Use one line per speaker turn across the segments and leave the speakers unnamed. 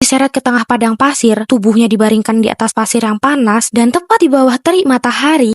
diseret ke tengah padang pasir, tubuhnya dibaringkan di atas pasir yang panas, dan tepat di bawah terik matahari.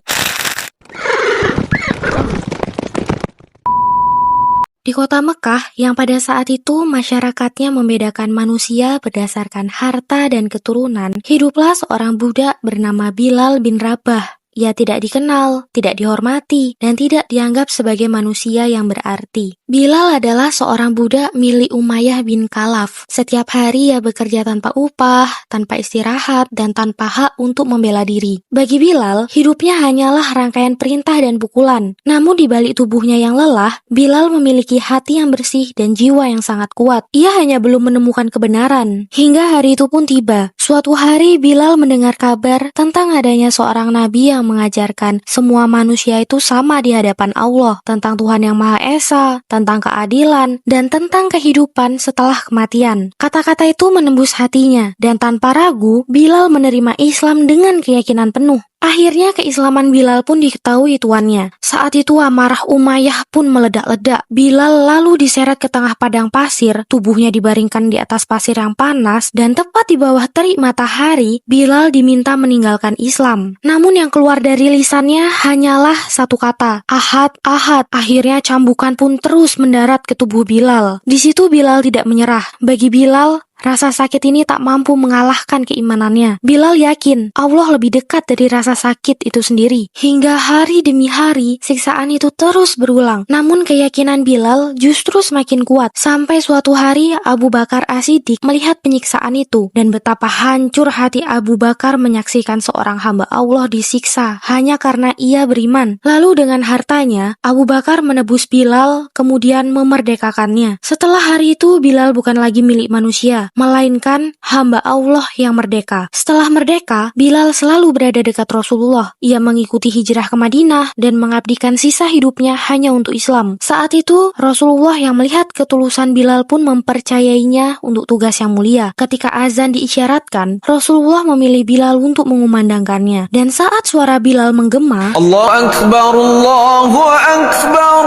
Di kota Mekah, yang pada saat itu masyarakatnya membedakan manusia berdasarkan harta dan keturunan, hiduplah seorang budak bernama Bilal bin Rabah. Ia tidak dikenal, tidak dihormati, dan tidak dianggap sebagai manusia yang berarti. Bilal adalah seorang budak milik Umayyah bin Khalaf. Setiap hari ia bekerja tanpa upah, tanpa istirahat, dan tanpa hak untuk membela diri. Bagi Bilal, hidupnya hanyalah rangkaian perintah dan pukulan. Namun di balik tubuhnya yang lelah, Bilal memiliki hati yang bersih dan jiwa yang sangat kuat. Ia hanya belum menemukan kebenaran. Hingga hari itu pun tiba. Suatu hari Bilal mendengar kabar tentang adanya seorang nabi yang mengajarkan semua manusia itu sama di hadapan Allah, tentang Tuhan yang Maha Esa, tentang keadilan, dan tentang kehidupan setelah kematian. Kata-kata itu menembus hatinya, dan tanpa ragu, Bilal menerima Islam dengan keyakinan penuh. Akhirnya keislaman Bilal pun diketahui tuannya. Saat itu amarah Umayyah pun meledak-ledak. Bilal lalu diseret ke tengah padang pasir, tubuhnya dibaringkan di atas pasir yang panas, dan tepat di bawah terik matahari, Bilal diminta meninggalkan Islam. Namun yang keluar dari lisannya hanyalah satu kata, Ahad, Ahad. Akhirnya cambukan pun terus mendarat ke tubuh Bilal. Di situ Bilal tidak menyerah. Bagi Bilal, rasa sakit ini tak mampu mengalahkan keimanannya. Bilal yakin Allah lebih dekat dari rasa sakit itu sendiri. Hingga hari demi hari, siksaan itu terus berulang. Namun keyakinan Bilal justru semakin kuat. Sampai suatu hari Abu Bakar As-Siddiq melihat penyiksaan itu. Dan betapa hancur hati Abu Bakar menyaksikan seorang hamba Allah disiksa hanya karena ia beriman. Lalu dengan hartanya, Abu Bakar menebus Bilal, kemudian memerdekakannya. Setelah hari itu, Bilal bukan lagi milik manusia, melainkan hamba Allah yang merdeka. Setelah merdeka, Bilal selalu berada dekat Rasulullah. Ia mengikuti hijrah ke Madinah dan mengabdikan sisa hidupnya hanya untuk Islam. Saat itu, Rasulullah yang melihat ketulusan Bilal pun mempercayainya untuk tugas yang mulia. Ketika azan diisyaratkan, Rasulullah memilih Bilal untuk mengumandangkannya. Dan saat suara Bilal menggema, Allahu Akbar, Allahu Akbar,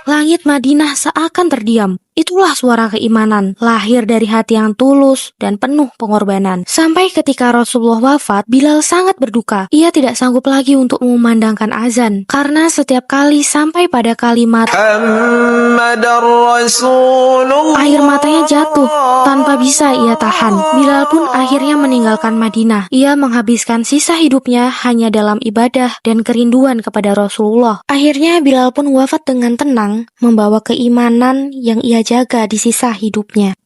langit Madinah seakan terdiam. Itulah suara keimanan, lahir dari hati yang tulus dan penuh pengorbanan. Sampai ketika Rasulullah wafat, Bilal sangat berduka. Ia tidak sanggup lagi untuk mengumandangkan azan, karena setiap kali sampai pada kalimat air matanya jatuh, tanpa bisa ia tahan. Bilal pun akhirnya meninggalkan Madinah. Ia menghabiskan sisa hidupnya hanya dalam ibadah dan kerinduan kepada Rasulullah. Akhirnya Bilal pun wafat dengan tenang, membawa keimanan yang ia jaga di sisa hidupnya.